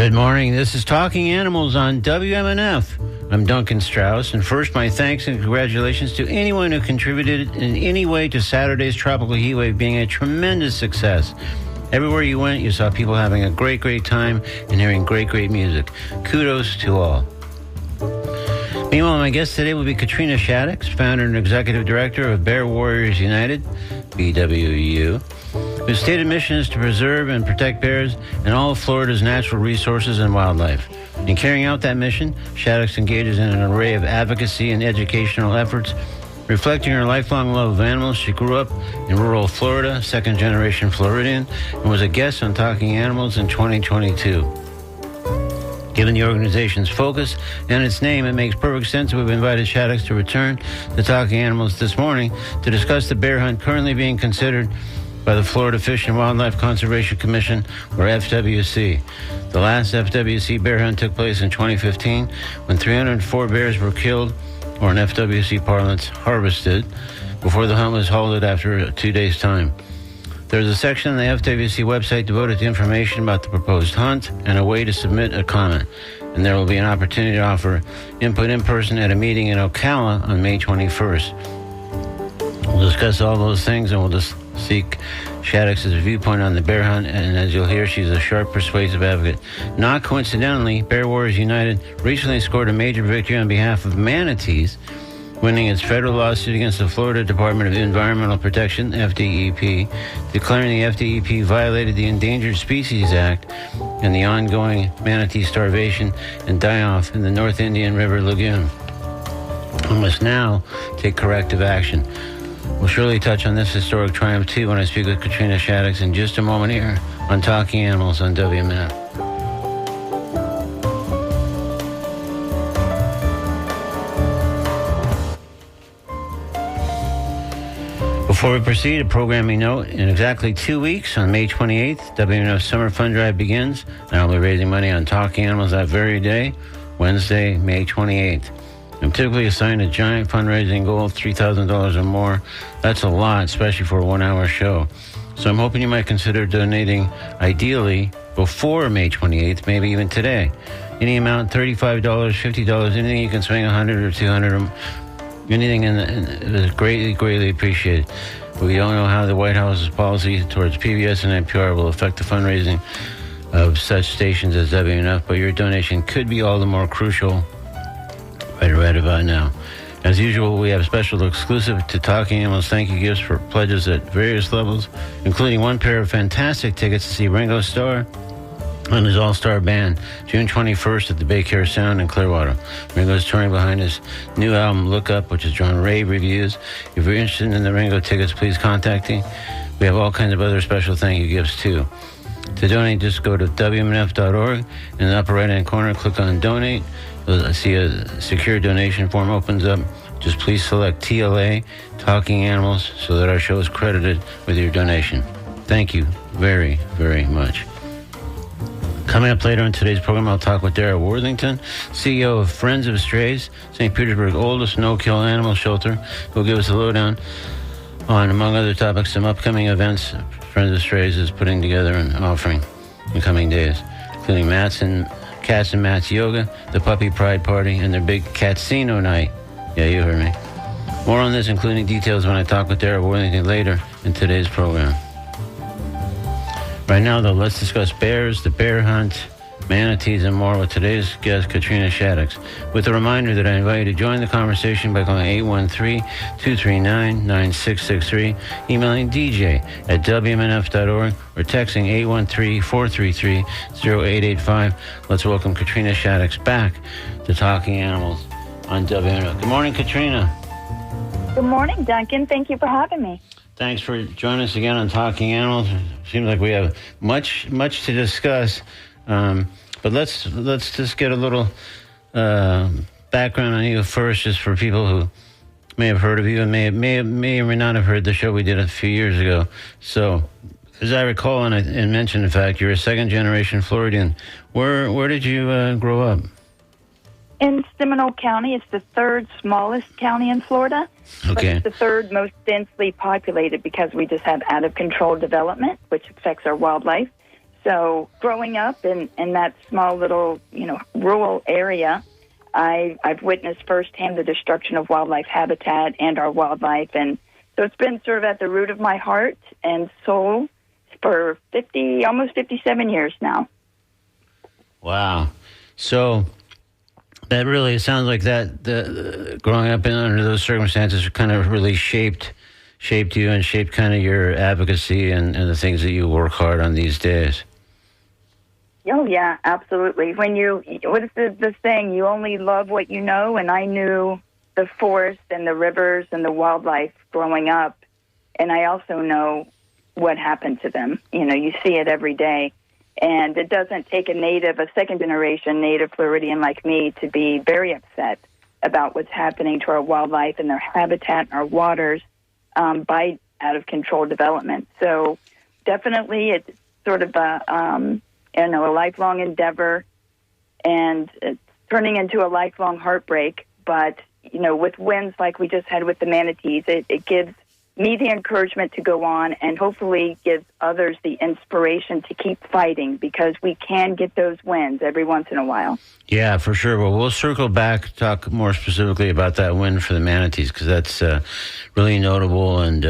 Good morning. This is Talking Animals on WMNF. I'm Duncan Strauss, and first my thanks and congratulations to anyone who contributed in any way to Saturday's tropical heat wave being a tremendous success. Everywhere you went, you saw people having a great time and hearing great music. Kudos to all. Meanwhile, my guest today will be Katrina Shadix, founder and executive director of Bear Warriors United, BWU, whose stated mission is to preserve and protect bears and all of Florida's natural resources and wildlife. In carrying out that mission, Shadix engages in an array of advocacy and educational efforts, reflecting her lifelong love of animals. She grew up in rural Florida, second-generation Floridian, and was a guest on Talking Animals in 2022. Given the organization's focus and its name, it makes perfect sense we've invited Shadix to return to Talking Animals this morning to discuss the bear hunt currently being considered by the Florida Fish and Wildlife Conservation Commission, or FWC. The last FWC bear hunt took place in 2015 when 304 bears were killed, or in FWC parlance, harvested, before the hunt was halted after 2 days' time. There's a section on the FWC website devoted to information about the proposed hunt and a way to submit a comment. And there will be an opportunity to offer input in person at a meeting in Ocala on May 21st. We'll discuss all those things and we'll just seek Shadix's viewpoint on the bear hunt, and as you'll hear, she's a sharp, persuasive advocate. Not coincidentally, Bear Warriors United recently scored a major victory on behalf of manatees, winning its federal lawsuit against the Florida Department of Environmental Protection, FDEP, declaring the FDEP violated the Endangered Species Act and the ongoing manatee starvation and die-off in the North Indian River Lagoon, and must now take corrective action. We'll surely touch on this historic triumph, too, when I speak with Katrina Shadix in just a moment here on Talking Animals on WMNF. Before we proceed, a programming note. In exactly 2 weeks, on May 28th, WMNF's Summer Fund Drive begins, and I'll be raising money on Talking Animals that very day, Wednesday, May 28th. I'm typically assigned a giant fundraising goal of $3,000 or more. That's a lot, especially for a one-hour show. So I'm hoping you might consider donating, ideally, before May 28th, maybe even today. Any amount, $35, $50, anything you can swing, $100 or $200, anything is greatly appreciated. We don't know how the White House's policy towards PBS and NPR will affect the fundraising of such stations as WNF, but your donation could be all the more crucial right about now. As usual, we have special exclusive to Talking Animals thank you gifts for pledges at various levels, including one pair of fantastic tickets to see Ringo Starr and his all-star band June 21st at the Bay Care Sound in Clearwater. Ringo's touring behind his new album Look Up, which has drawn rave reviews. If you're interested in the Ringo tickets, please contact me. We have all kinds of other special thank you gifts too. To donate, just go to WMNF.org. In the upper right-hand corner, click on Donate. You'll see a secure donation form opens up. Just please select TLA, Talking Animals, so that our show is credited with your donation. Thank you very much. Coming up later in today's program, I'll talk with Dara Worthington, CEO of Friends of Strays, St. Petersburg's oldest no-kill animal shelter, who'll give us a lowdown on, among other topics, some upcoming events Friends of Strays is putting together and offering in coming days, including Cats and Mats Yoga, the Puppy Pride Party, and their big Catsino night. Yeah, you heard me. More on this, including details, when I talk with Dara Worthington later in today's program. Right now, though, let's discuss bears, the bear hunt, manatees, and more with today's guest, Katrina Shadix, with a reminder that I invite you to join the conversation by calling 813-239-9663, emailing dj@wmnf.org, or texting 813-433-0885. Let's welcome Katrina Shadix back to Talking Animals on WMNF. Good morning, Katrina. Good morning, Duncan. Thank you for having me. Thanks for joining us again on Talking Animals. Seems like we have much to discuss. But let's just get a little background on you first, just for people who may have heard of you and may or may not have heard the show we did a few years ago. So, as I recall, and mentioned, in fact, you're a second-generation Floridian. Where did you grow up? In Seminole County. It's the third smallest county in Florida. Okay. But it's the third most densely populated because we just have out-of-control development, which affects our wildlife. So growing up in that small little, rural area, I've witnessed firsthand the destruction of wildlife habitat and our wildlife. And so it's been sort of at the root of my heart and soul for almost 57 years now. Wow. So that really sounds like the growing up under those circumstances kind of really shaped you and shaped kind of your advocacy and the things that you work hard on these days. Oh, yeah, absolutely. What is the saying? You only love what you know, and I knew the forest and the rivers and the wildlife growing up, and I also know what happened to them. You see it every day, and it doesn't take a second-generation native Floridian like me to be very upset about what's happening to our wildlife and their habitat and our waters by out-of-control development. So definitely it's sort of a lifelong endeavor, and it's turning into a lifelong heartbreak. But, with wins like we just had with the manatees, it gives me the encouragement to go on and hopefully gives others the inspiration to keep fighting, because we can get those wins every once in a while. Yeah, for sure. Well, we'll circle back, talk more specifically about that win for the manatees, because that's really notable, and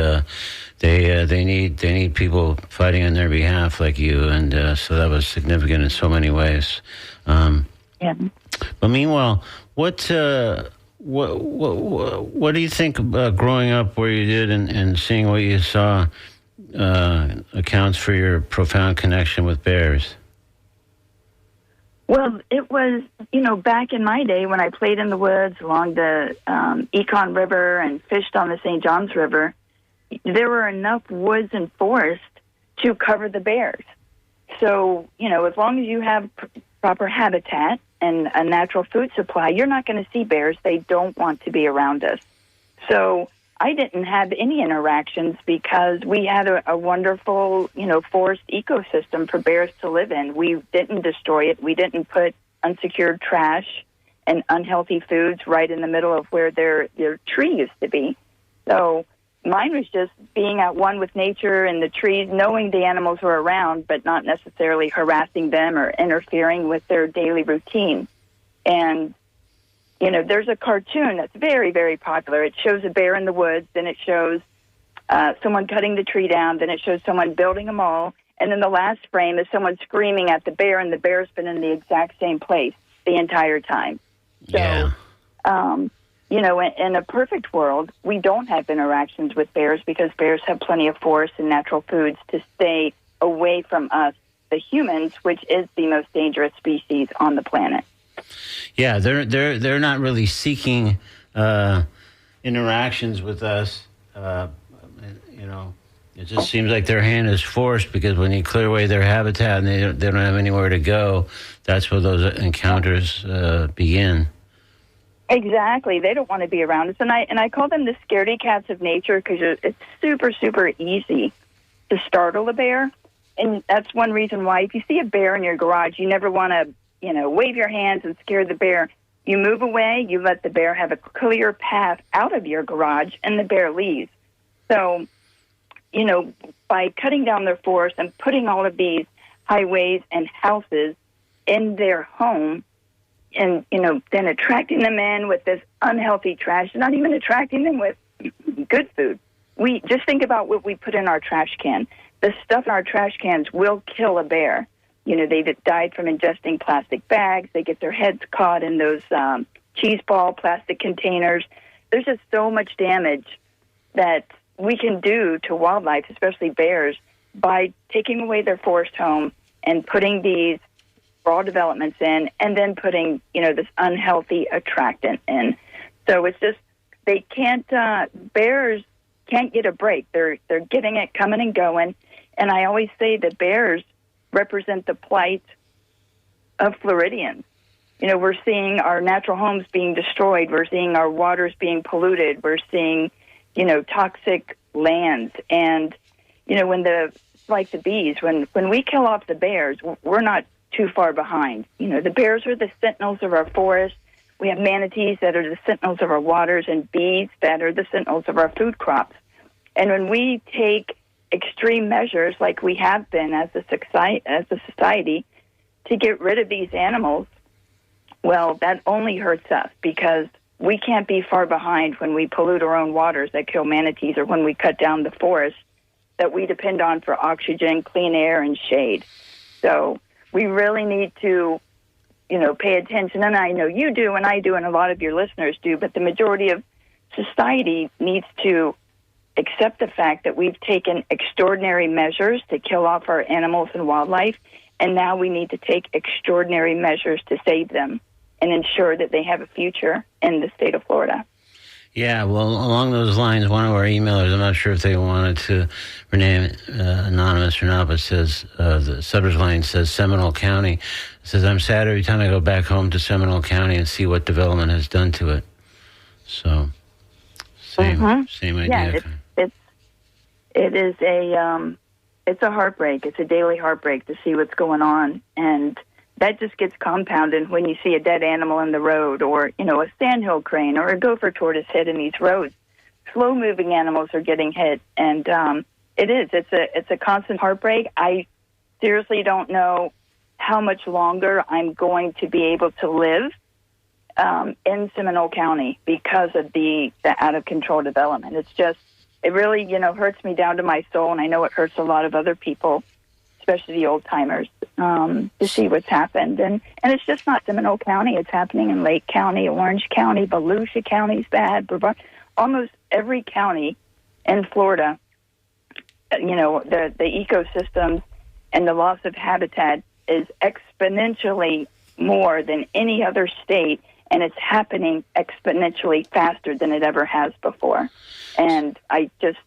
they need people fighting on their behalf like you, and so that was significant in so many ways. Yeah. But meanwhile, what do you think about growing up where you did and seeing what you saw accounts for your profound connection with bears? Well, it was, back in my day when I played in the woods along the Econ River and fished on the St. Johns River, there were enough woods and forest to cover the bears. So, as long as you have proper habitat and a natural food supply, you're not going to see bears. They don't want to be around us. So I didn't have any interactions because we had a wonderful, forest ecosystem for bears to live in. We didn't destroy it. We didn't put unsecured trash and unhealthy foods right in the middle of where their tree used to be. So mine was just being at one with nature and the trees, knowing the animals were around, but not necessarily harassing them or interfering with their daily routine. And, there's a cartoon that's very, very popular. It shows a bear in the woods, then it shows someone cutting the tree down, then it shows someone building a mall, and then the last frame is someone screaming at the bear, and the bear's been in the exact same place the entire time. So, Yeah. In a perfect world, we don't have interactions with bears because bears have plenty of forest and natural foods to stay away from us, the humans, which is the most dangerous species on the planet. Yeah, they're not really seeking interactions with us. It just seems like their hand is forced, because when you clear away their habitat and they don't have anywhere to go, that's where those encounters begin. Exactly. They don't want to be around us. And I call them the scaredy cats of nature because it's super, super easy to startle a bear. And that's one reason why if you see a bear in your garage, you never want to, wave your hands and scare the bear. You move away, you let the bear have a clear path out of your garage, and the bear leaves. So, by cutting down their forest and putting all of these highways and houses in their home, and, then attracting them in with this unhealthy trash, not even attracting them with good food. We just think about what we put in our trash can. The stuff in our trash cans will kill a bear. They've died from ingesting plastic bags. They get their heads caught in those cheese ball plastic containers. There's just so much damage that we can do to wildlife, especially bears, by taking away their forest home and putting these raw developments in, and then putting, this unhealthy attractant in. So it's just, bears can't get a break. They're getting it coming and going. And I always say that bears represent the plight of Floridians. We're seeing our natural homes being destroyed. We're seeing our waters being polluted. We're seeing, toxic lands. And, like the bees, when we kill off the bears, we're not too far behind. The bears are the sentinels of our forests. We have manatees that are the sentinels of our waters, and bees that are the sentinels of our food crops. And when we take extreme measures like we have been as a society to get rid of these animals, well, that only hurts us because we can't be far behind when we pollute our own waters that kill manatees or when we cut down the forest that we depend on for oxygen, clean air, and shade. So we really need to, pay attention. And I know you do, and I do, and a lot of your listeners do, but the majority of society needs to accept the fact that we've taken extraordinary measures to kill off our animals and wildlife, and now we need to take extraordinary measures to save them and ensure that they have a future in the state of Florida. Yeah, well, along those lines, one of our emailers, I'm not sure if they wanted to rename anonymous or not, but says, the subject line says Seminole County. It says, I'm sad every time I go back home to Seminole County and see what development has done to it. So, same idea. Yeah, it's a heartbreak. It's a daily heartbreak to see what's going on, and that just gets compounded when you see a dead animal in the road or, a sandhill crane or a gopher tortoise hit in these roads. Slow-moving animals are getting hit, and it's a constant heartbreak. I seriously don't know how much longer I'm going to be able to live in Seminole County because of the out-of-control development. It really, hurts me down to my soul, and I know it hurts a lot of other people, especially the old-timers, to see what's happened. And it's just not Seminole County. It's happening in Lake County, Orange County, Volusia County's bad. Almost every county in Florida, the ecosystems and the loss of habitat is exponentially more than any other state, and it's happening exponentially faster than it ever has before. And I just...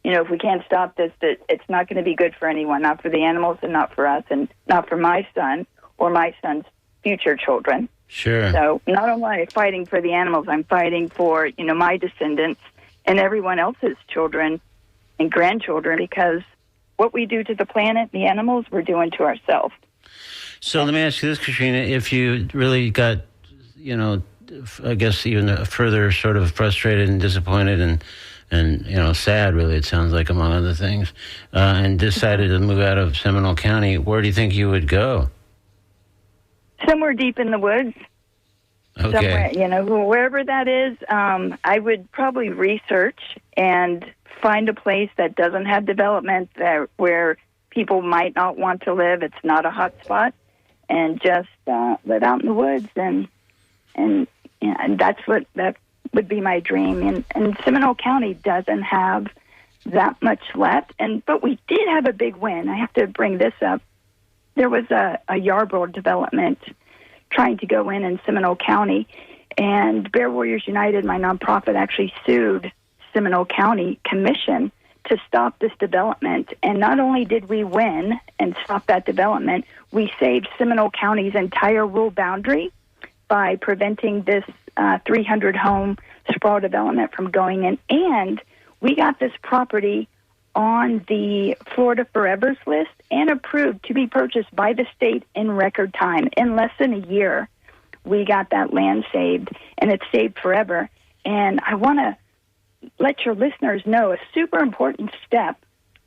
if we can't stop this, that it's not going to be good for anyone, not for the animals and not for us and not for my son or my son's future children. Sure. So not only am I fighting for the animals, I'm fighting for, my descendants and everyone else's children and grandchildren, because what we do to the planet, the animals, we're doing to ourselves. So let me ask you this, Katrina. If you really got, I guess even further sort of frustrated and disappointed and sad, really, it sounds like, among other things, and decided to move out of Seminole County, where do you think you would go? Somewhere deep in the woods. Okay. Somewhere, wherever that is, I would probably research and find a place that doesn't have development, where people might not want to live. It's not a hot spot, and just live out in the woods, and that would be my dream. And Seminole County doesn't have that much left, but we did have a big win. I have to bring this up. There was a Yarborough development trying to go in Seminole County, and Bear Warriors United, my nonprofit, actually sued Seminole County Commission to stop this development. And not only did we win and stop that development, we saved Seminole County's entire rural boundary by preventing this 300-home sprawl development from going in. And we got this property on the Florida Forevers list and approved to be purchased by the state in record time. In less than a year, we got that land saved, and it's saved forever. And I want to let your listeners know a super important step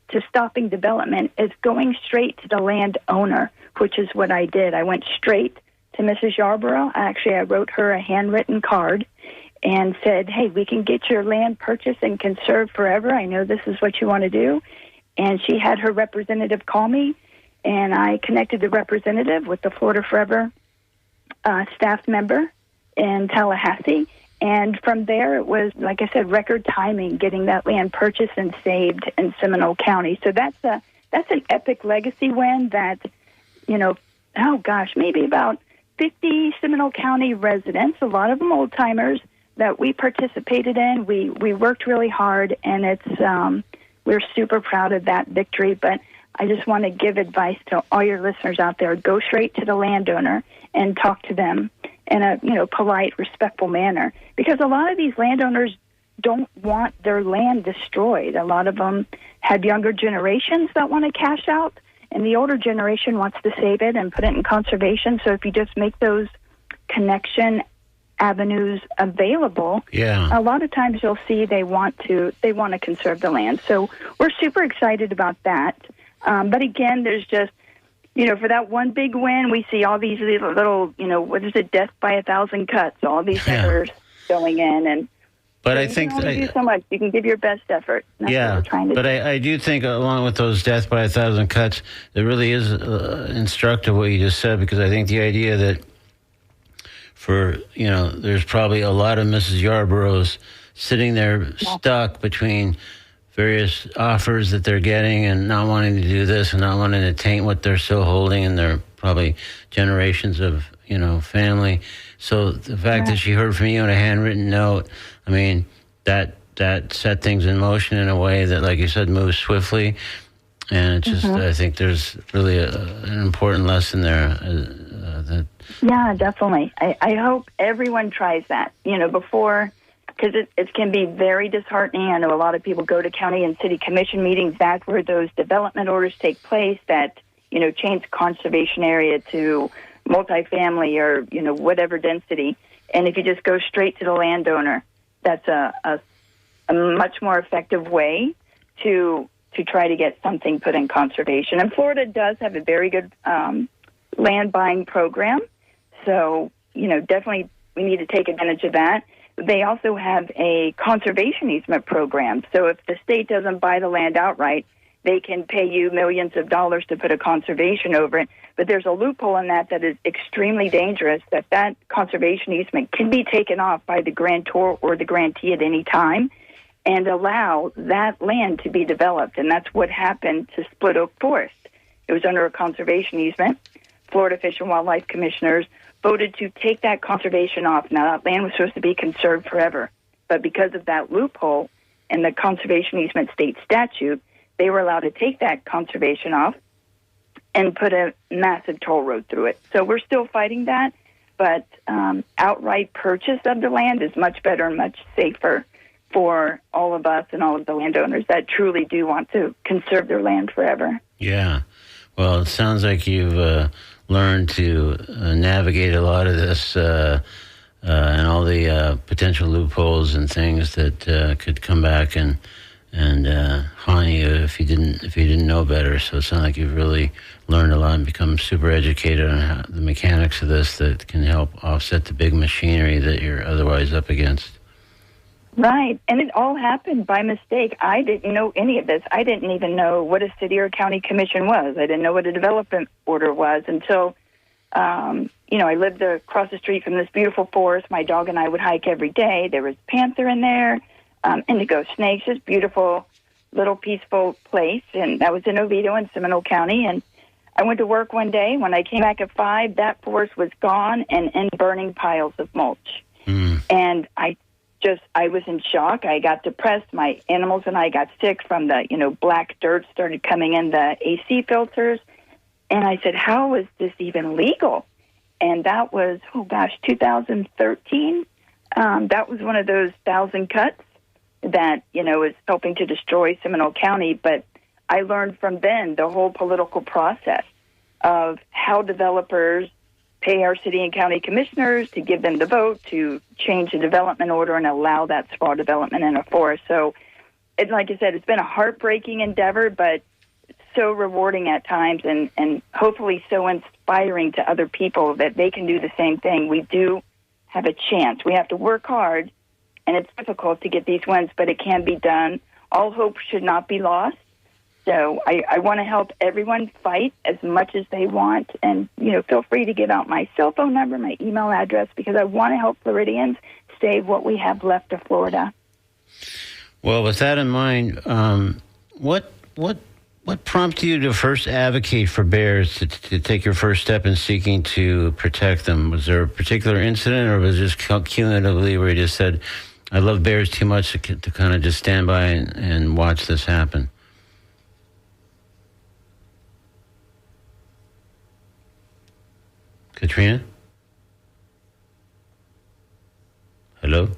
to stopping development is going straight to the landowner, which is what I did. I went straight to Mrs. Yarborough. I wrote her a handwritten card and said, hey, we can get your land purchased and conserved forever. I know this is what you want to do. And she had her representative call me, and I connected the representative with the Florida Forever staff member in Tallahassee. And from there, it was, like I said, record timing, getting that land purchased and saved in Seminole County. So that's an epic legacy win that, maybe about 50 Seminole County residents, a lot of them old-timers, that we participated in. We worked really hard, and we're super proud of that victory. But I just want to give advice to all your listeners out there. Go straight to the landowner and talk to them in a polite, respectful manner, because a lot of these landowners don't want their land destroyed. A lot of them have younger generations that want to cash out, and the older generation wants to save it and put it in conservation. So if you just make those connection avenues available, Yeah. a lot of times you'll see they want to conserve the land. So we're super excited about that. But again, there's just, for that one big win, we see all these little what is it, death by 1,000 cuts, all these efforts going in. And but so I think you can only do so much. You can give your best effort. That's what we're trying to do. I do think along with those death by 1,000 cuts, it really is instructive what you just said, because I think the idea that there's probably a lot of Mrs. Yarboroughs sitting there stuck between various offers that they're getting and not wanting to do this and not wanting to taint what they're still holding, and they're probably generations of, family. So the fact that she heard from you in a handwritten note, I mean, that set things in motion in a way that, like you said, moves swiftly. And it's just, I think there's really an important lesson there. Yeah, definitely. I hope everyone tries that, before, because it can be very disheartening. I know a lot of people go to county and city commission meetings. That's where those development orders take place that, change conservation area to multifamily or, whatever density. And if you just go straight to the landowner, that's a much more effective way to try to get something put in conservation. And Florida does have a very good land buying program. So, definitely we need to take advantage of that. They also have a conservation easement program. So if the state doesn't buy the land outright, they can pay you millions of dollars to put a conservation over it. But there's a loophole in that is extremely dangerous, that conservation easement can be taken off by the grantor or the grantee at any time and allow that land to be developed. And that's what happened to Split Oak Forest. It was under a conservation easement. Florida Fish and Wildlife Commissioners voted to take that conservation off. Now, that land was supposed to be conserved forever. But because of that loophole in the conservation easement state statute, they were allowed to take that conservation off and put a massive toll road through it. So we're still fighting that, but outright purchase of the land is much better and much safer for all of us and all of the landowners that truly do want to conserve their land forever. Yeah. Well, it sounds like you've learned to navigate a lot of this and all the potential loopholes and things that could come back and haunt you if you didn't know better. So it sounds like you've really learned a lot and become super educated on the mechanics of this that can help offset the big machinery that you're otherwise up against. Right, and it all happened by mistake. I didn't know any of this. I didn't even know what a city or county commission was. I didn't know what a development order was until, I lived across the street from this beautiful forest. My dog and I would hike every day. There was panther in there, indigo snakes, this beautiful little peaceful place, and that was in Oviedo in Seminole County. And I went to work one day. When I came back at 5, that forest was gone and in burning piles of mulch. And I was in shock. I got depressed. My animals and I got sick from the, black dirt started coming in the AC filters. And I said, how is this even legal? And that was, 2013. That was one of those 1,000 cuts that, is helping to destroy Seminole County. But I learned from then the whole political process of how developers pay our city and county commissioners to give them the vote to change the development order and allow that small development in a forest. So, like I said, it's been a heartbreaking endeavor, but so rewarding at times and hopefully so inspiring to other people that they can do the same thing. We do have a chance. We have to work hard, and it's difficult to get these wins, but it can be done. All hope should not be lost. So I want to help everyone fight as much as they want. And, feel free to give out my cell phone number, my email address, because I want to help Floridians save what we have left of Florida. Well, with that in mind, what prompted you to first advocate for bears, to take your first step in seeking to protect them? Was there a particular incident, or was it just cumulatively where you just said, I love bears too much to kind of just stand by and watch this happen? Katrina? Hello?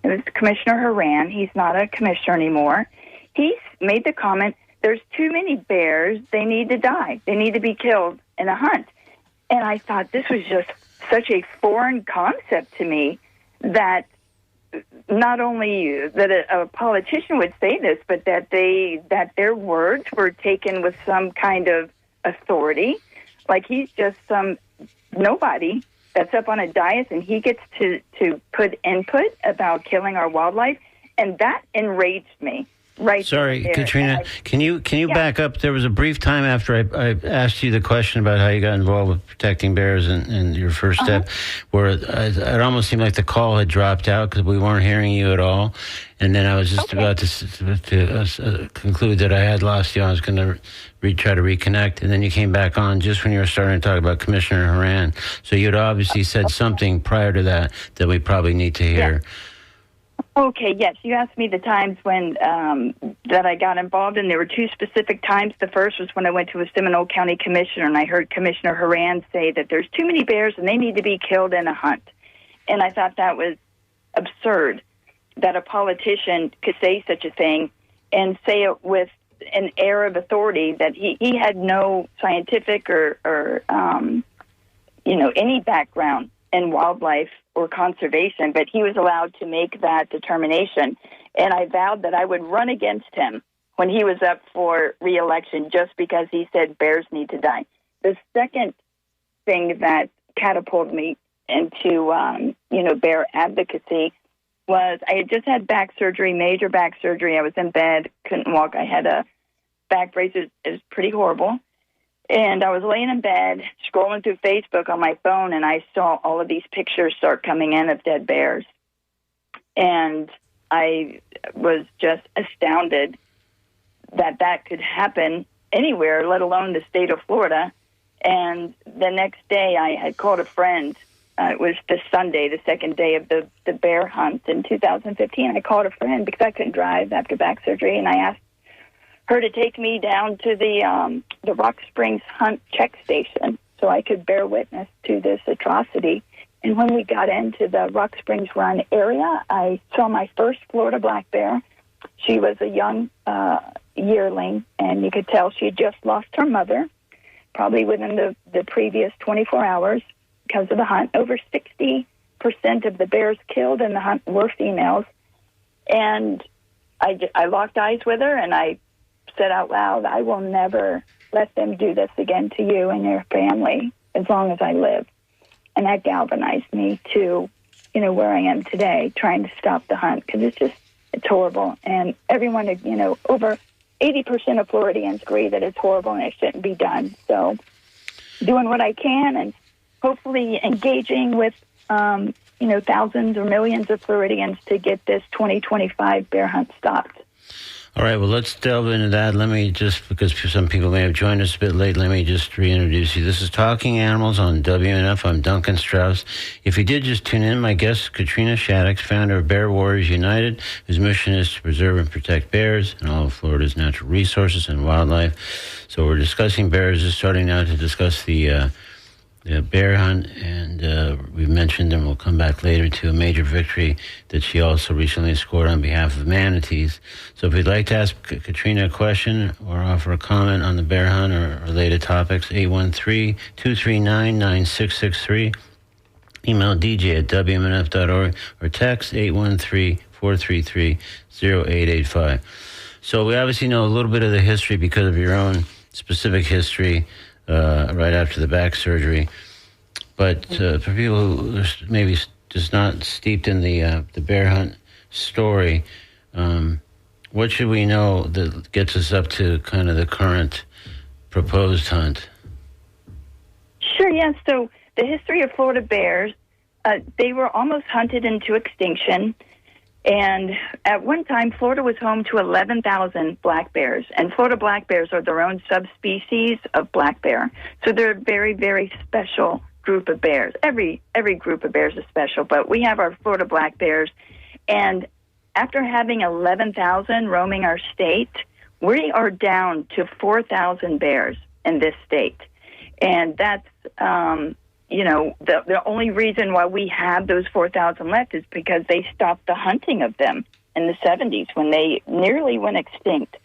It was Commissioner Horan. He's not a commissioner anymore. He's made the comment, there's too many bears. They need to die. They need to be killed in a hunt. And I thought this was just such a foreign concept to me that not only that a politician would say this, but that their words were taken with some kind of authority. Like he's just some nobody that's up on a dais and he gets to put input about killing our wildlife. And that enraged me. Right. Sorry, there. Katrina, can you back up? There was a brief time after I asked you the question about how you got involved with protecting bears and your first step, where it almost seemed like the call had dropped out because we weren't hearing you at all. And then I was just about to conclude that I had lost you. I was going to try to reconnect, and then you came back on just when you were starting to talk about Commissioner Horan. So you'd obviously said something prior to that we probably need to hear. Yeah. Okay, yes. You asked me the times when that I got involved, and there were two specific times. The first was when I went to a Seminole County commissioner, and I heard Commissioner Horan say that there's too many bears and they need to be killed in a hunt. And I thought that was absurd that a politician could say such a thing and say it with an air of authority that he had no scientific or any background in wildlife or conservation, but he was allowed to make that determination. And I vowed that I would run against him when he was up for re-election just because he said bears need to die. The second thing that catapulted me into, bear advocacy was I had just had back surgery, major back surgery. I was in bed, couldn't walk. I had a back brace. It was pretty horrible. And I was laying in bed, scrolling through Facebook on my phone, and I saw all of these pictures start coming in of dead bears. And I was just astounded that that could happen anywhere, let alone the state of Florida. And the next day I had called a friend. It was the Sunday, the second day of the bear hunt in 2015. I called a friend because I couldn't drive after back surgery, and I asked her to take me down to the Rock Springs Hunt check station so I could bear witness to this atrocity. And when we got into the Rock Springs Run area, I saw my first Florida black bear. She was a young yearling, and you could tell she had just lost her mother, probably within the previous 24 hours because of the hunt. Over 60% of the bears killed in the hunt were females. And I locked eyes with her, and I said out loud, I will never let them do this again to you and your family as long as I live. And that galvanized me to, where I am today, trying to stop the hunt, because it's horrible. And everyone, over 80% of Floridians agree that it's horrible and it shouldn't be done. So doing what I can and hopefully engaging with, thousands or millions of Floridians to get this 2025 bear hunt stopped. All right, well, let's delve into that. Let me just, because some people may have joined us a bit late, let me just reintroduce you. This is Talking Animals on WNF. I'm Duncan Strauss. If you did just tune in, my guest is Katrina Shadix, founder of Bear Warriors United, whose mission is to preserve and protect bears and all of Florida's natural resources and wildlife. So we're discussing bears, just starting now to discuss the bear hunt, and we've mentioned, and we'll come back later, to a major victory that she also recently scored on behalf of manatees. So if you'd like to ask Katrina a question or offer a comment on the bear hunt or related topics, 813-239-9663. Email dj@wmnf.org or text 813-433-0885. So we obviously know a little bit of the history because of your own specific history right after the back surgery. But for people who are maybe just not steeped in the bear hunt story, what should we know that gets us up to kind of the current proposed hunt? Sure, yes. So the history of Florida bears, they were almost hunted into extinction. And at one time, Florida was home to 11,000 black bears. And Florida black bears are their own subspecies of black bear. So they're a very, very special group of bears. Every group of bears is special, but we have our Florida black bears. And after having 11,000 roaming our state, we are down to 4,000 bears in this state. And that's... the only reason why we have those 4,000 left is because they stopped the hunting of them in the 70s when they nearly went extinct.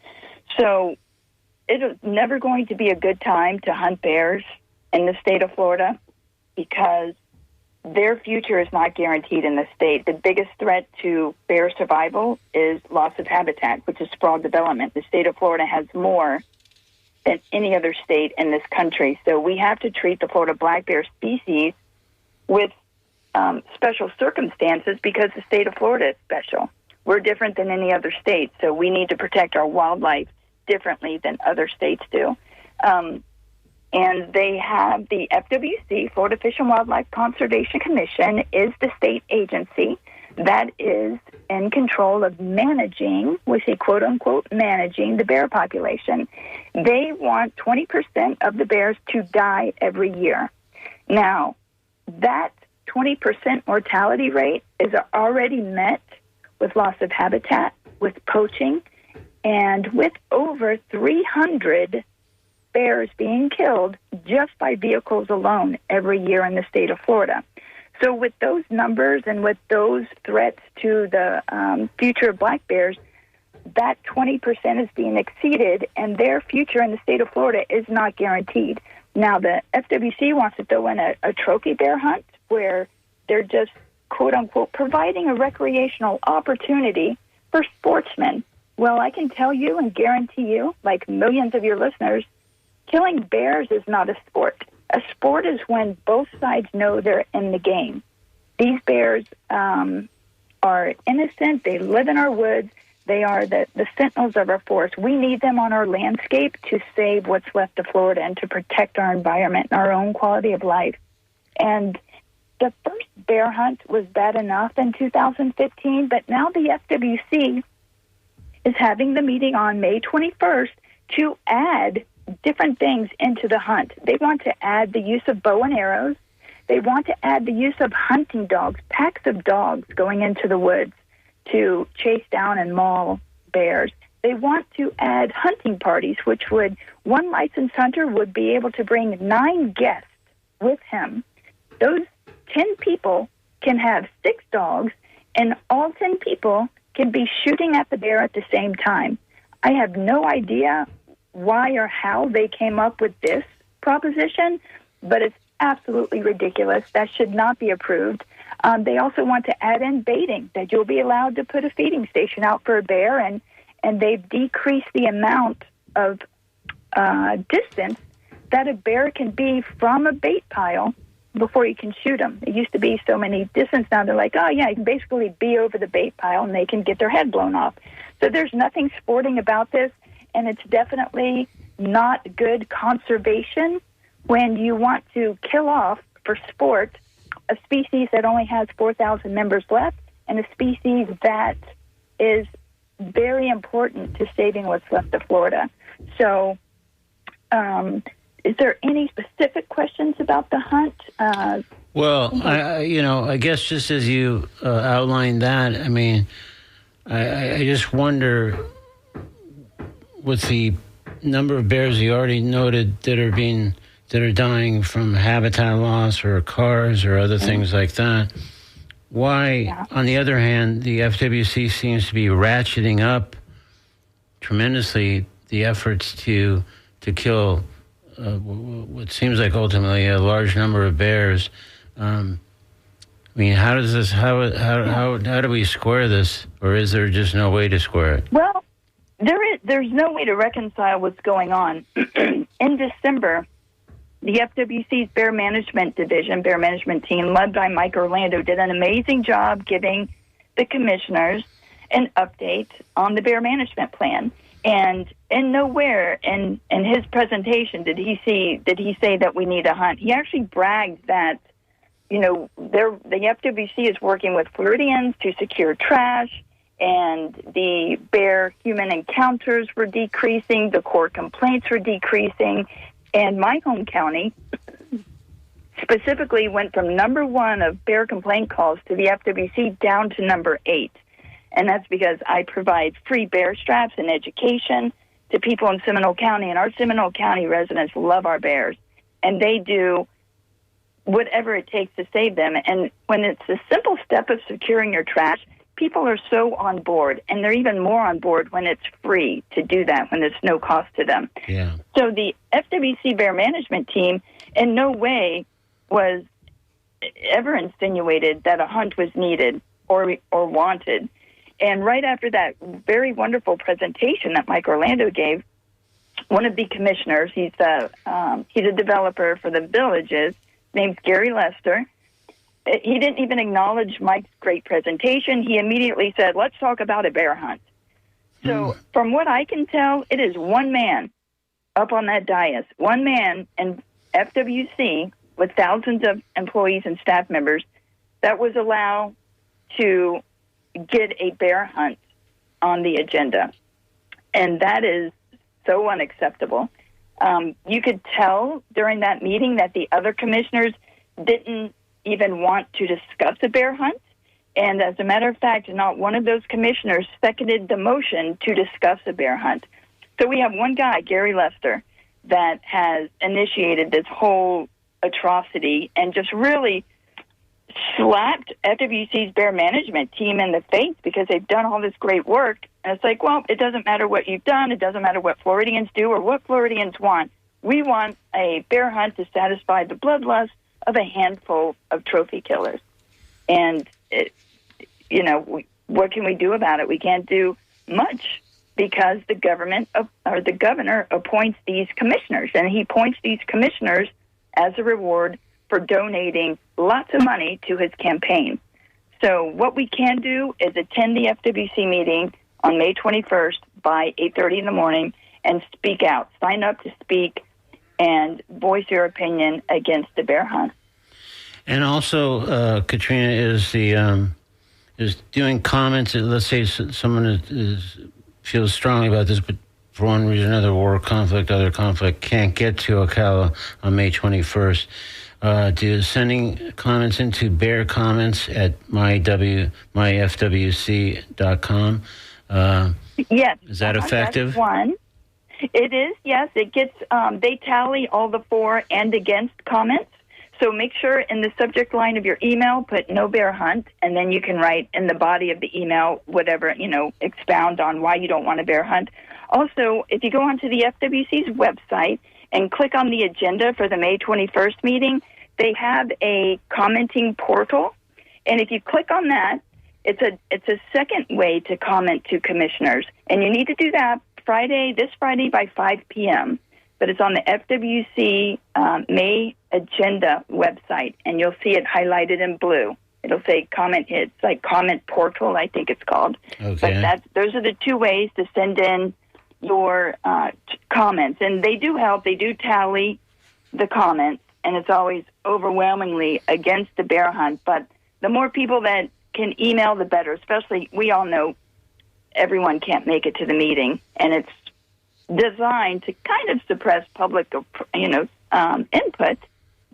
So it is never going to be a good time to hunt bears in the state of Florida because their future is not guaranteed in the state. The biggest threat to bear survival is loss of habitat, which is sprawl development. The state of Florida has more than any other state in this country. So we have to treat the Florida black bear species with special circumstances because the state of Florida is special. We're different than any other state, so we need to protect our wildlife differently than other states do. And they have the FWC, Florida Fish and Wildlife Conservation Commission, is the state agency that is in control of managing, we say quote-unquote managing, the bear population. They want 20% of the bears to die every year. Now, that 20% mortality rate is already met with loss of habitat, with poaching, and with over 300 bears being killed just by vehicles alone every year in the state of Florida. So with those numbers and with those threats to the future of black bears, that 20% is being exceeded, and their future in the state of Florida is not guaranteed. Now, the FWC wants to throw in a trophy bear hunt where they're just, quote-unquote, providing a recreational opportunity for sportsmen. Well, I can tell you and guarantee you, like millions of your listeners, killing bears is not a sport. A sport is when both sides know they're in the game. These bears are innocent. They live in our woods. They are the sentinels of our forest. We need them on our landscape to save what's left of Florida and to protect our environment and our own quality of life. And the first bear hunt was bad enough in 2015, but now the FWC is having the meeting on May 21st to add different things into the hunt. They want to add the use of bow and arrows. They want to add the use of hunting dogs, packs of dogs going into the woods to chase down and maul bears. They want to add hunting parties, which would, one licensed hunter would be able to bring 9 guests with him. Those 10 people can have 6 dogs, and all 10 people can be shooting at the bear at the same time. I have no idea why or how they came up with this proposition, but it's absolutely ridiculous. That should not be approved. They also want to add in baiting, that you'll be allowed to put a feeding station out for a bear, and they've decreased the amount of distance that a bear can be from a bait pile before you can shoot them. It used to be so many distance. Now they're like, oh, yeah, you can basically be over the bait pile, and they can get their head blown off. So there's nothing sporting about this, and it's definitely not good conservation when you want to kill off for sport a species that only has 4,000 members left and a species that is very important to saving what's left of Florida. So is there any specific questions about the hunt? Well, I guess just as you outlined that, I mean, I just wonder, with the number of bears you already noted that are dying from habitat loss or cars or other things like that, why, on the other hand, the FWC seems to be ratcheting up tremendously the efforts to kill what seems like ultimately a large number of bears. I mean, how does this? How do we square this, or is there just no way to square it? Well, there's no way to reconcile what's going on. In December, the FWC's Bear Management Division, Bear Management Team, led by Mike Orlando, did an amazing job giving the commissioners an update on the Bear Management Plan. And nowhere in his presentation did he say that we need a hunt. He actually bragged that, the FWC is working with Floridians to secure trash, and the bear-human encounters were decreasing, the core complaints were decreasing, and my home county specifically went from number 1 of bear complaint calls to the FWC down to number 8. And that's because I provide free bear straps and education to people in Seminole County, and our Seminole County residents love our bears, and they do whatever it takes to save them. And when it's the simple step of securing your trash, people are so on board, and they're even more on board when it's free to do that, when there's no cost to them. Yeah. So the FWC Bear Management Team In no way was ever insinuated that a hunt was needed or wanted. And right after that very wonderful presentation that Mike Orlando gave, one of the commissioners, he's a developer for the villages, named Gary Lester. He didn't even acknowledge Mike's great presentation. He immediately said, let's talk about a bear hunt. So from what I can tell, it is one man up on that dais, one man in FWC with thousands of employees and staff members that was allowed to get a bear hunt on the agenda. And that is so unacceptable. You could tell during that meeting that the other commissioners didn't even want to discuss a bear hunt. And as a matter of fact, not one of those commissioners seconded the motion to discuss a bear hunt. So we have one guy, Gary Lester, that has initiated this whole atrocity and just really slapped FWC's bear management team in the face because they've done all this great work. And it's like, well, it doesn't matter what you've done. It doesn't matter what Floridians do or what Floridians want. We want a bear hunt to satisfy the bloodlust of a handful of trophy killers. And, what can we do about it? We can't do much because the governor appoints these commissioners, and he appoints these commissioners as a reward for donating lots of money to his campaign. So what we can do is attend the FWC meeting on May 21st by 8:30 in the morning and speak out. Sign up to speak and voice your opinion against the bear hunt. And also, Katrina is doing comments. Let's say someone feels strongly about this, but for one reason or another, war, conflict, other conflict, can't get to Ocala on May 21st. Sending comments into bear comments at myfwc.com. Yes. Is that effective? That's one. It is, yes. It gets, they tally all the for and against comments. So make sure in the subject line of your email, put no bear hunt, and then you can write in the body of the email whatever, expound on why you don't want a bear hunt. Also, if you go onto the FWC's website and click on the agenda for the May 21st meeting, they have a commenting portal. And if you click on that, it's a second way to comment to commissioners. And you need to do that this Friday by 5 p.m. But it's on the FWC May agenda website, and you'll see it highlighted in blue. It'll say comment. It's like comment portal, I think it's called. Okay. But those are the two ways to send in your comments. And they do help. They do tally the comments, and it's always overwhelmingly against the bear hunt. But the more people that can email, the better. Especially, we all know everyone can't make it to the meeting, and it's designed to kind of suppress public, input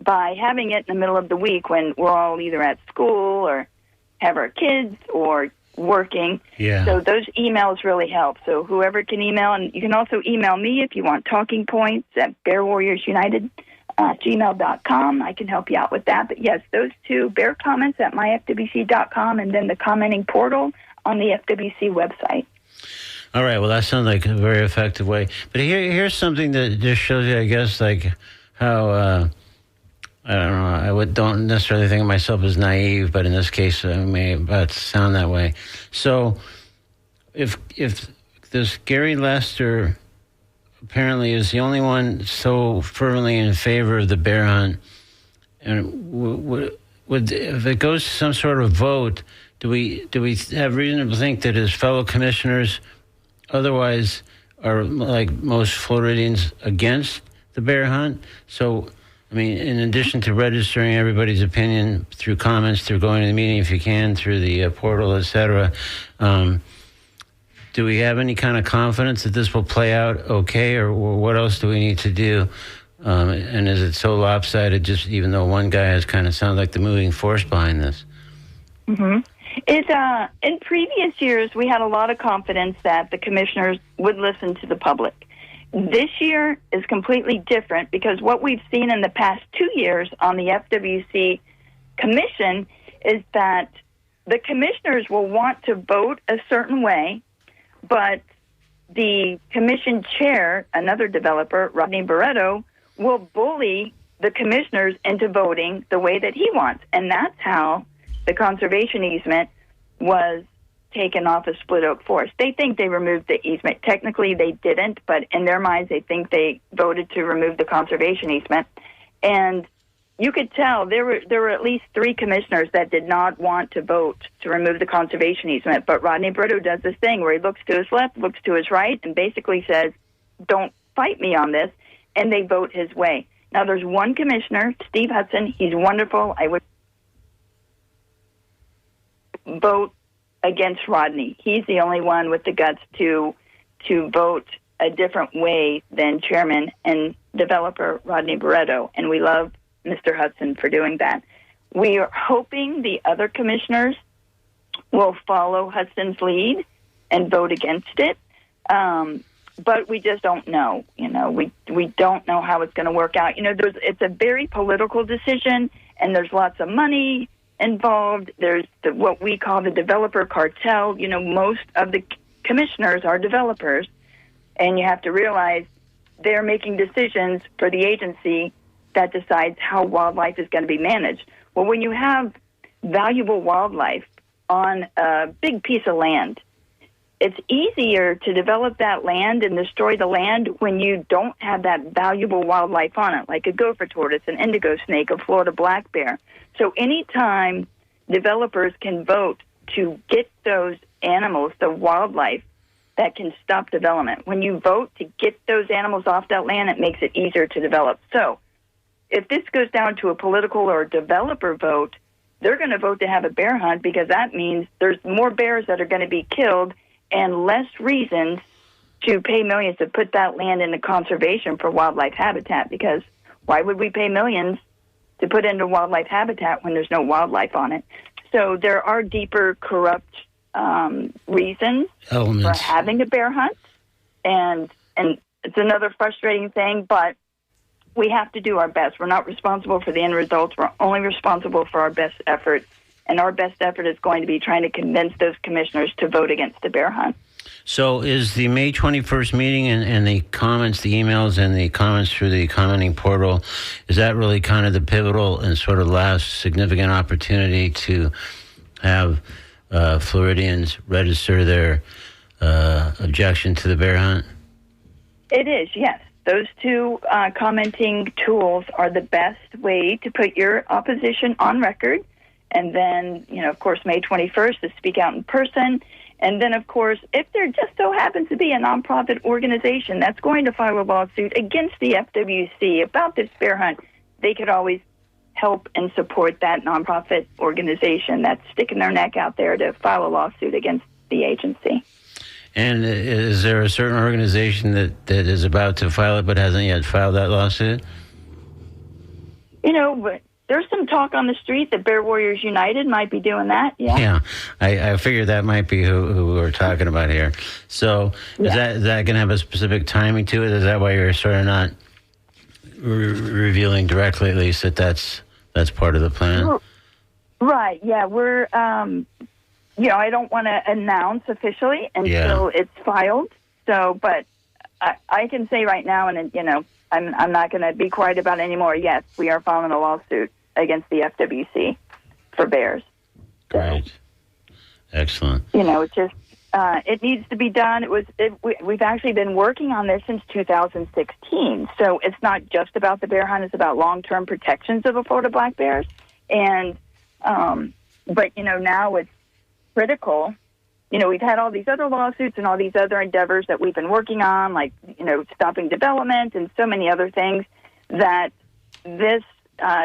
by having it in the middle of the week when we're all either at school or have our kids or working. Yeah. So those emails really help. So whoever can email, and you can also email me if you want talking points at bearwarriorsunited@gmail.com. I can help you out with that. But yes, those two, bear comments at myfwc.com, and then the commenting portal on the FWC website. All right. Well, that sounds like a very effective way. But here's something that just shows you, I guess, like how I don't know. I don't necessarily think of myself as naive, but in this case, I may about sound that way. So, if this Gary Lester apparently is the only one so fervently in favor of the bear hunt, and if it goes to some sort of vote, do we have reason to think that his fellow commissioners otherwise are, like most Floridians, against the bear hunt? So, I mean, in addition to registering everybody's opinion through comments, through going to the meeting if you can, through the portal, et cetera, do we have any kind of confidence that this will play out okay, or what else do we need to do? And is it so lopsided, just even though one guy has kind of sounded like the moving force behind this? Mm-hmm. In previous years, we had a lot of confidence that the commissioners would listen to the public. This year is completely different because what we've seen in the past 2 years on the FWC Commission is that the commissioners will want to vote a certain way, but the commission chair, another developer, Rodney Barreto, will bully the commissioners into voting the way that he wants. And that's how the conservation easement was taken off of Split Oak Forest. They think they removed the easement. Technically, they didn't, but in their minds, they think they voted to remove the conservation easement. And you could tell there were at least 3 commissioners that did not want to vote to remove the conservation easement. But Rodney Brito does this thing where he looks to his left, looks to his right, and basically says, don't fight me on this, and they vote his way. Now, there's one commissioner, Steve Hudson. He's wonderful. I would vote against Rodney. He's the only one with the guts to vote a different way than chairman and developer Rodney Barreto, and we love Mr. Hudson for doing that. We are hoping the other commissioners will follow Hudson's lead and vote against it, but we just don't know. We don't know how it's going to work out. It's a very political decision, and there's lots of money involved. There's what we call the developer cartel. Most of the commissioners are developers, and you have to realize they're making decisions for the agency that decides how wildlife is going to be managed. Well, when you have valuable wildlife on a big piece of land, it's easier to develop that land and destroy the land when you don't have that valuable wildlife on it, like a gopher tortoise, an indigo snake, a Florida black bear. So anytime developers can vote to get those animals, the wildlife, that can stop development. When you vote to get those animals off that land, it makes it easier to develop. So if this goes down to a political or a developer vote, they're going to vote to have a bear hunt because that means there's more bears that are going to be killed and less reasons to pay millions to put that land into conservation for wildlife habitat, because why would we pay millions to put into wildlife habitat when there's no wildlife on it? So there are deeper corrupt reasons for having a bear hunt, and it's another frustrating thing, but we have to do our best. We're not responsible for the end results. We're only responsible for our best effort, and our best effort is going to be trying to convince those commissioners to vote against the bear hunt. So is the May 21st meeting and the comments, the emails and the comments through the commenting portal, is that really kind of the pivotal and sort of last significant opportunity to have Floridians register their objection to the bear hunt? It is, yes. Those 2 commenting tools are the best way to put your opposition on record. And then, of course, May 21st is speak out in person. And then, of course, if there just so happens to be a nonprofit organization that's going to file a lawsuit against the FWC about this bear hunt, they could always help and support that nonprofit organization that's sticking their neck out there to file a lawsuit against the agency. And is there a certain organization that is about to file it but hasn't yet filed that lawsuit? But there's some talk on the street that Bear Warriors United might be doing that. Yeah, I figured that might be who we're talking about here. So is that going to have a specific timing to it? Is that why you're sort of not revealing directly, at least, that's part of the plan? Right, yeah. We're, I don't want to announce officially until it's filed. So, but I can say right now, and, I'm not going to be quiet about it anymore. Yes, we are filing a lawsuit against the FWC for bears. Great. Excellent. It's just, it needs to be done. We've actually been working on this since 2016. So it's not just about the bear hunt. It's about long-term protections of the Florida black bears. And, but, now it's critical. We've had all these other lawsuits and all these other endeavors that we've been working on, like, stopping development and so many other things, that this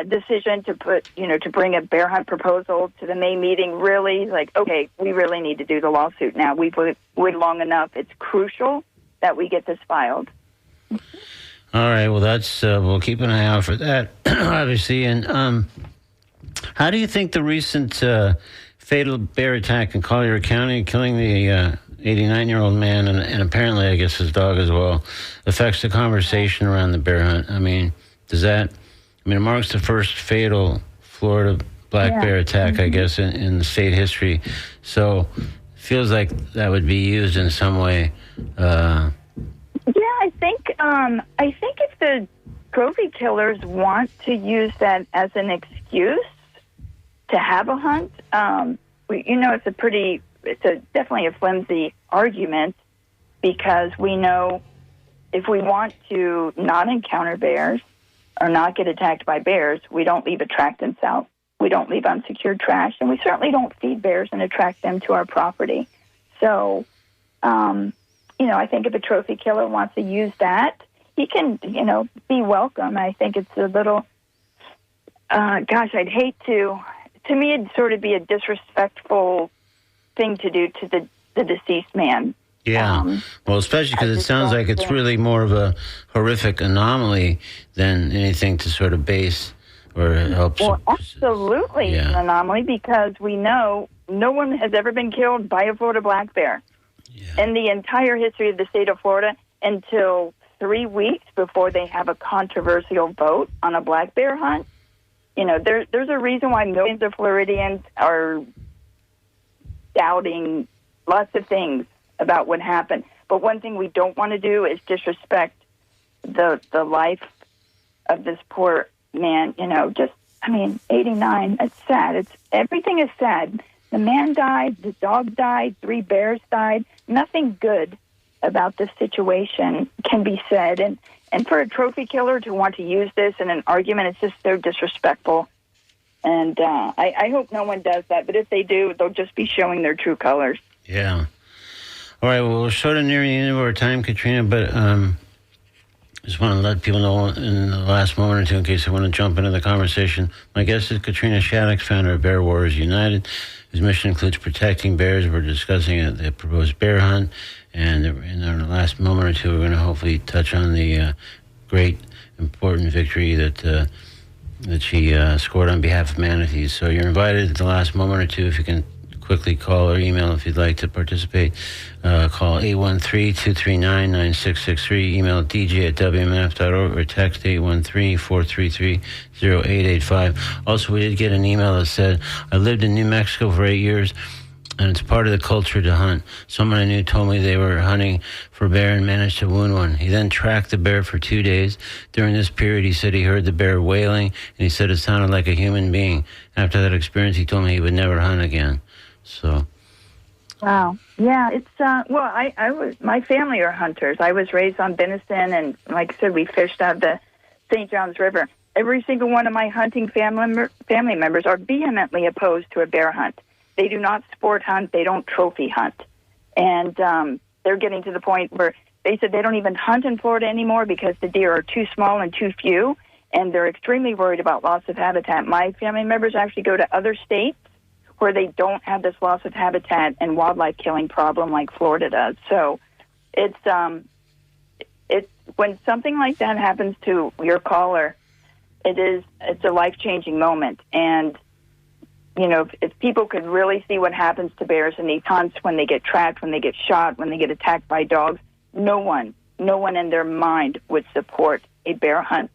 decision to to bring a bear hunt proposal to the May meeting really, okay, we really need to do the lawsuit now. We've waited long enough. It's crucial that we get this filed. All right. Well, that's we'll keep an eye out for that, obviously. And how do you think the recent fatal bear attack in Collier County, killing the 89-year-old man and apparently, I guess, his dog as well, affects the conversation around the bear hunt? I mean, it marks the first fatal Florida black bear attack, I guess, in the state history. So it feels like that would be used in some way. I think if the trophy trophy killers want to use that as an excuse to have a hunt. It's definitely a flimsy argument, because we know if we want to not encounter bears or not get attacked by bears, we don't leave attractants out. We don't leave unsecured trash, and we certainly don't feed bears and attract them to our property. So, I think if a trophy killer wants to use that, he can, be welcome. I think it's a little, I'd hate to me, it'd sort of be a disrespectful thing to do to the deceased man. Yeah, well, especially because it sounds like it's really more of a horrific anomaly than anything to sort of base or help. Well, absolutely an anomaly, because we know no one has ever been killed by a Florida black bear in the entire history of the state of Florida until 3 weeks before they have a controversial vote on a black bear hunt. There's a reason why millions of Floridians are doubting lots of things about what happened. But one thing we don't want to do is disrespect the life of this poor man. 89, it's sad. Everything is sad. The man died, the dog died, 3 bears died. Nothing good about this situation can be said. And for a trophy killer to want to use this in an argument, it's just so disrespectful. And I hope no one does that. But if they do, they'll just be showing their true colors. Yeah. All right, well, we're sort of nearing the end of our time, Katrina, but just want to let people know in the last moment or two, in case they want to jump into the conversation. My guest is Katrina Shadix, founder of Bear Warriors United, whose mission includes protecting bears. We're discussing the proposed bear hunt, and in our last moment or two, we're going to hopefully touch on the great, important victory that she scored on behalf of manatees. So you're invited at the last moment or two, if you can quickly call or email if you'd like to participate. Call 813-239-9663. Email dj@wmnf.org or text 813-433-0885. Also, we did get an email that said, I lived in New Mexico for 8 years, and it's part of the culture to hunt. Someone I knew told me they were hunting for bear and managed to wound one. He then tracked the bear for 2 days. During this period, he said he heard the bear wailing, and he said it sounded like a human being. After that experience, he told me he would never hunt again. So, wow, yeah, it's my family are hunters. I was raised on venison, and like I said, we fished out of the St. Johns River. Every single one of my hunting family members are vehemently opposed to a bear hunt. They do not sport hunt. They don't trophy hunt, and they're getting to the point where they said they don't even hunt in Florida anymore because the deer are too small and too few, and they're extremely worried about loss of habitat. My family members actually go to other states where they don't have this loss of habitat and wildlife killing problem like Florida does. So it's when something like that happens to your caller, it's a life-changing moment. And, if people could really see what happens to bears in these hunts when they get tracked, when they get shot, when they get attacked by dogs, no one in their mind would support a bear hunt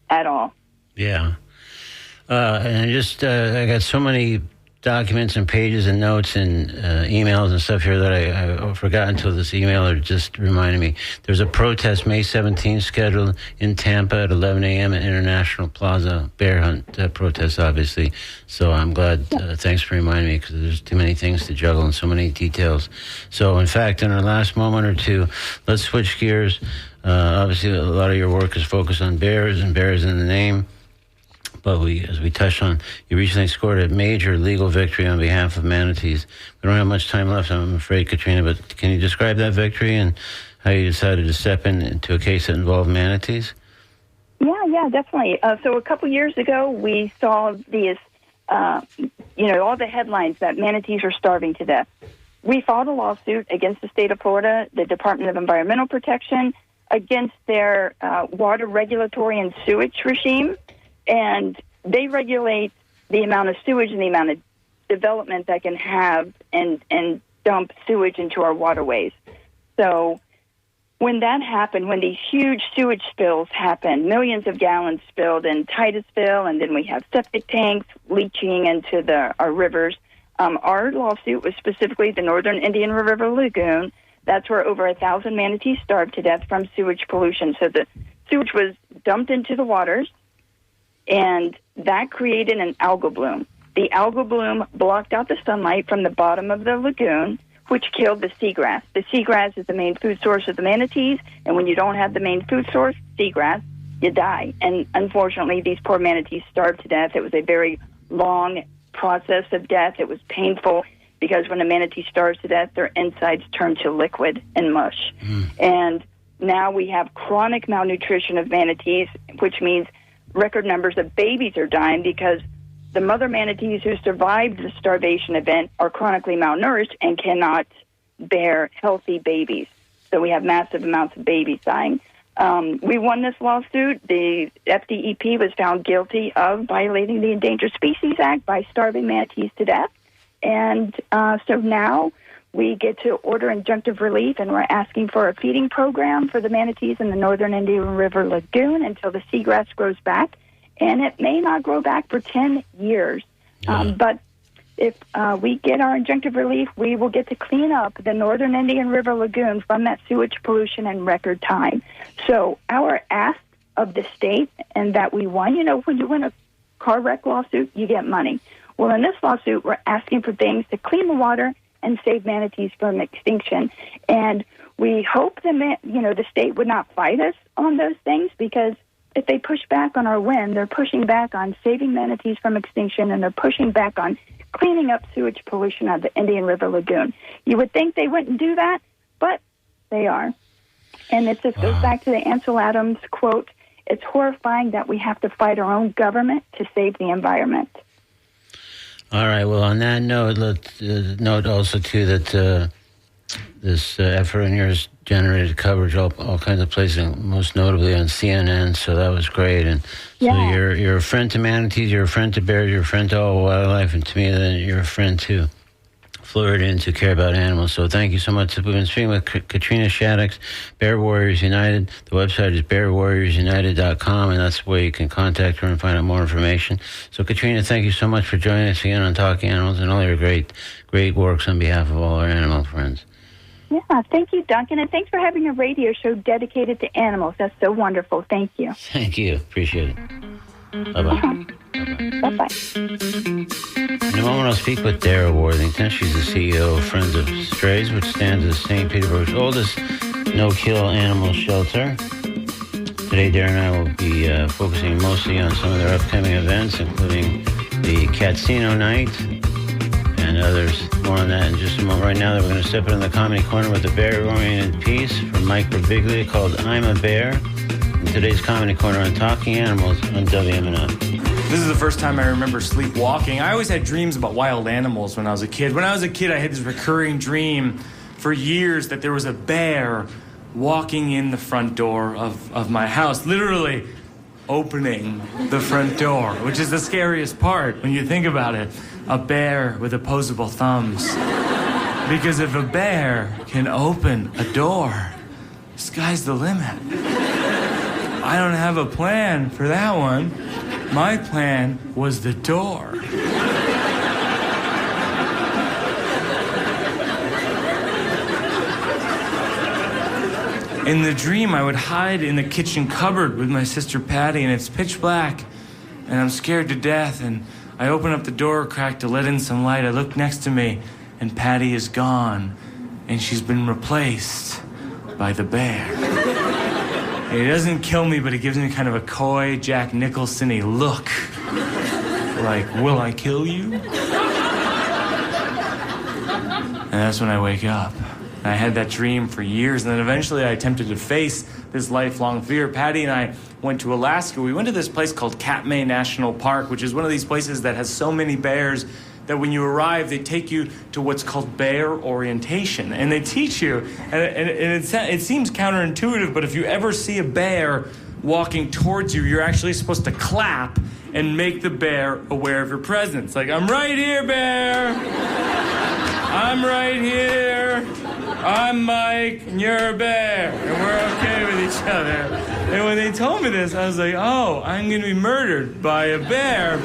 at all. Yeah. And I got so many documents and pages and notes and emails and stuff here that I forgot until this emailer just reminded me. There's a protest May 17th scheduled in Tampa at 11 a.m. at International Plaza. Bear hunt protest, obviously. So I'm glad. Thanks for reminding me, because there's too many things to juggle and so many details. So, in fact, in our last moment or two, let's switch gears. Obviously, a lot of your work is focused on bears and bears in the name. But as we touched on, you recently scored a major legal victory on behalf of manatees. We don't have much time left, I'm afraid, Katrina, but can you describe that victory and how you decided to step into a case that involved manatees? Yeah, definitely. So a couple years ago, we saw these, all the headlines that manatees are starving to death. We filed a lawsuit against the state of Florida, the Department of Environmental Protection, against their water regulatory and sewage regime. And they regulate the amount of sewage and the amount of development that can have and dump sewage into our waterways. So when that happened, when these huge sewage spills happened, millions of gallons spilled in Titusville, and then we have septic tanks leaching into our rivers. Our lawsuit was specifically the Northern Indian River Lagoon. That's where over 1,000 manatees starved to death from sewage pollution. So the sewage was dumped into the waters, and that created an algal bloom. The algal bloom blocked out the sunlight from the bottom of the lagoon, which killed the seagrass. The seagrass is the main food source of the manatees, and when you don't have the main food source, seagrass, you die. And unfortunately, these poor manatees starved to death. It was a very long process of death. It was painful because when a manatee starves to death, their insides turn to liquid and mush. And now we have chronic malnutrition of manatees, which means record numbers of babies are dying because the mother manatees who survived the starvation event are chronically malnourished and cannot bear healthy babies. So we have massive amounts of babies dying. We won this lawsuit. The FDEP was found guilty of violating the Endangered Species Act by starving manatees to death. And so now we get to order injunctive relief, and we're asking for a feeding program for the manatees in the northern Indian River Lagoon until the seagrass grows back. And it may not grow back for 10 years. But if we get our injunctive relief, we will get to clean up the northern Indian River Lagoon from that sewage pollution in record time. So our ask of the state, and that we won, when you win a car wreck lawsuit, you get money. Well, in this lawsuit, we're asking for things to clean the water and save manatees from extinction. And we hope the state would not fight us on those things, because if they push back on our win, they're pushing back on saving manatees from extinction, and they're pushing back on cleaning up sewage pollution out of the Indian River Lagoon. You would think they wouldn't do that, but they are. And it just goes back to the Ansel Adams quote, "It's horrifying that we have to fight our own government to save the environment." All right. Well, on that note, let's note also, too, that this effort of yours generated coverage all kinds of places, most notably on CNN, so that was great. And so you're a friend to manatees, you're a friend to bears, you're a friend to all wildlife, and to me, then you're a friend to Floridians who care about animals. So thank you so much. We've been speaking with Katrina Shadix, Bear Warriors United. The website is bearwarriorsunited.com, and that's where you can contact her and find out more information. So Katrina, thank you so much for joining us again on Talking Animals and all your great works on behalf of all our animal friends. Yeah, thank you, Duncan, and thanks for having a radio show dedicated to animals. That's so wonderful. Thank you. Thank you. Appreciate it. Bye-bye. Bye-bye. In a moment, I'll speak with Dara Worthington. She's the CEO of Friends of Strays, which stands as St. Petersburg's oldest no-kill animal shelter. Today, Dara and I will be focusing mostly on some of their upcoming events, including the Casino Night and others. More on that in just a moment. Right now, we're going to step into the comedy corner with a bear-oriented piece from Mike Birbiglia called "I'm a Bear." In today's comedy corner on Talking Animals on WMNF. This is the first time I remember sleepwalking. I always had dreams about wild animals when I was a kid. When I was a kid, I had this recurring dream for years that there was a bear walking in the front door of my house, literally opening the front door, which is the scariest part when you think about it. A bear with opposable thumbs. Because if a bear can open a door, sky's the limit. I don't have a plan for that one. My plan was the door. In the dream, I would hide in the kitchen cupboard with my sister Patty, and it's pitch black, and I'm scared to death, and I open up the door crack to let in some light. I look next to me, and Patty is gone, and she's been replaced by the bear. It doesn't kill me, but it gives me kind of a coy, Jack Nicholson-y look. Like, will I kill you? And that's when I wake up. And I had that dream for years, and then eventually I attempted to face this lifelong fear. Patty and I went to Alaska. We went to this place called Katmai National Park, which is one of these places that has so many bears that when you arrive, they take you to what's called bear orientation. And they teach you, and it seems counterintuitive, but if you ever see a bear walking towards you, you're actually supposed to clap and make the bear aware of your presence. Like, I'm right here, bear. I'm right here. I'm Mike, and you're a bear. And we're okay with each other. And when they told me this, I was like, oh, I'm going to be murdered by a bear.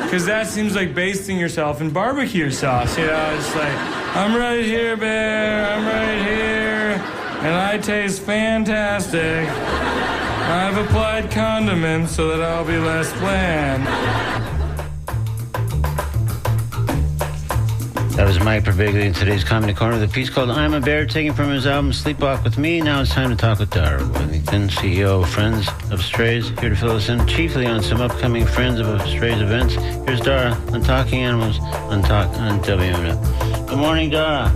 Because that seems like basting yourself in barbecue sauce. It's like, I'm right here, bear. I'm right here. and I taste fantastic. I've applied condiments so that I'll be less bland. That was Mike Birbiglia in today's Comedy Corner. The piece called I'm a Bear, taken from his album Sleepwalk with Me. Now it's time to talk with Dara Worthington, CEO of Friends of Strays, here to fill us in chiefly on some upcoming Friends of Strays events. Here's Dara on Talking Animals on WMNF. Good morning, Dara.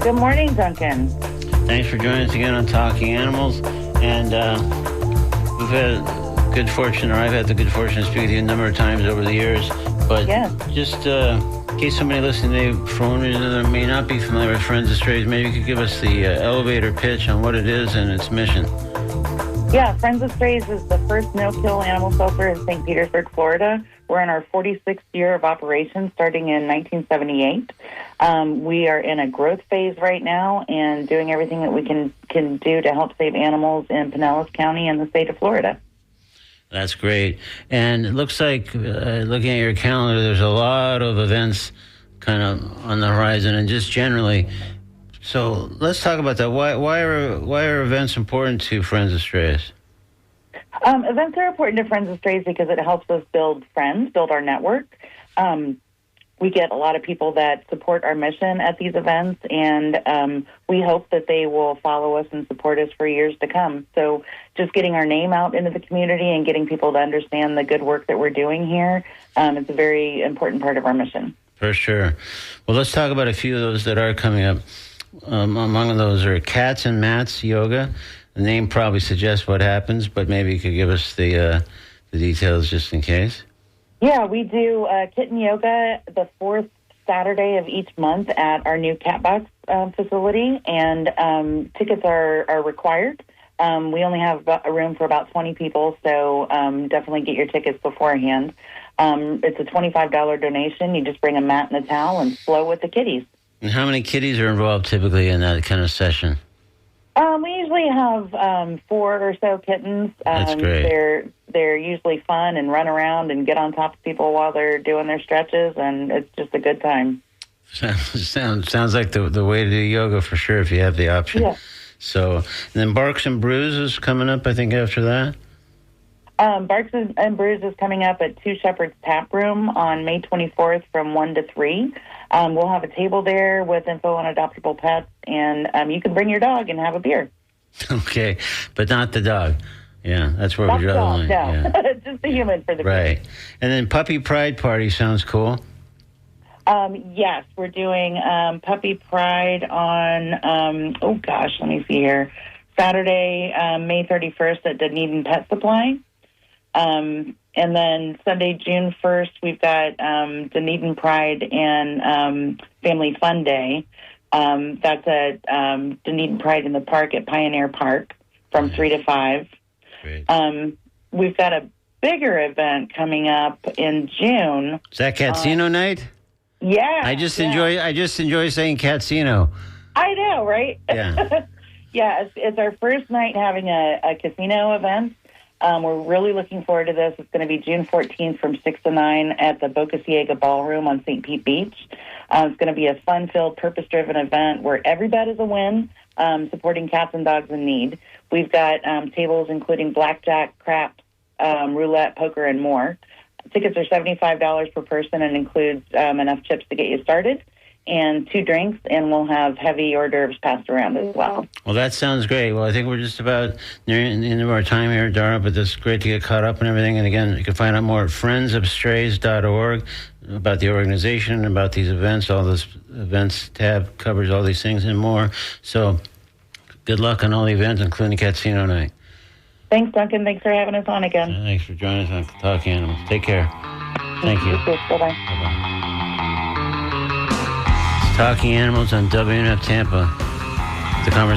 Good morning, Duncan. Thanks for joining us again on Talking Animals. And we've had good fortune, or I've had the good fortune to speak with you a number of times over the years. But just in case somebody listening, for one reason or another, may not be familiar with Friends of Strays, maybe you could give us the elevator pitch on what it is and its mission. Yeah, Friends of Strays is the first no-kill animal shelter in St. Petersburg, Florida. We're in our 46th year of operation, starting in 1978. We are in a growth phase right now and doing everything that we can do to help save animals in Pinellas County and the state of Florida. That's great. And it looks like, looking at your calendar, there's a lot of events kind of on the horizon and just generally. So let's talk about that. Why are events important to Friends of Strays? Events are important to Friends of Strays because it helps us build friends, build our network. We get a lot of people that support our mission at these events, and we hope that they will follow us and support us for years to come. So just getting our name out into the community and getting people to understand the good work that we're doing here is a very important part of our mission. For sure. Well, let's talk about a few of those that are coming up. Among those are Cats and Mats Yoga. The name probably suggests what happens, but maybe you could give us the details just in case. Yeah, we do kitten yoga the fourth Saturday of each month at our new Cat Box facility, and tickets are required. We only have a room for about 20 people, so definitely get your tickets beforehand. It's a $25 donation. You just bring a mat and a towel and flow with the kitties. And how many kitties are involved typically in that kind of session? We usually have 4 or so kittens. That's great. They're usually fun and run around and get on top of people while they're doing their stretches, and it's just a good time. Sounds like the way to do yoga for sure if you have the option. Yeah. So, and then Barks and Bruises coming up, I think, after that. Barks and Brews is coming up at Two Shepherds Tap Room on May 24th from 1 to 3. We'll have a table there with info on adoptable pets, and you can bring your dog and have a beer. Okay, but not the dog. Yeah, that's where we draw the line. No, yeah. Just the human for the beer. Right. And then Puppy Pride Party sounds cool. Yes, we're doing Puppy Pride on, let me see here, Saturday, May 31st at Dunedin Pet Supply. And then Sunday, June 1st, we've got Dunedin Pride and Family Fun Day. That's at Dunedin Pride in the Park at Pioneer Park from 3 to 5. Great. We've got a bigger event coming up in June. Is that Casino night? Yeah. I just enjoy saying Casino. I know, right? Yeah. Yeah, it's our first night having a casino event. We're really looking forward to this. It's going to be June 14th from 6 to 9 at the Boca Ciega Ballroom on St. Pete Beach. It's going to be a fun-filled, purpose-driven event where every bet is a win, supporting cats and dogs in need. We've got tables including blackjack, craps, roulette, poker, and more. Tickets are $75 per person and includes enough chips to get you started, and 2 drinks, and we'll have heavy hors d'oeuvres passed around as well. Well, that sounds great. Well, I think we're just about near the end of our time here, Dara, but it's great to get caught up and everything. And again, you can find out more at friendsofstrays.org about the organization, about these events. All this events tab covers all these things and more. So good luck on all the events, including Casino Night. Thanks, Duncan. Thanks for having us on again. Thanks for joining us on Talking Animals. Take care. Thank you. Bye-bye. Bye-bye. Talking Animals on WNF Tampa. The conversation.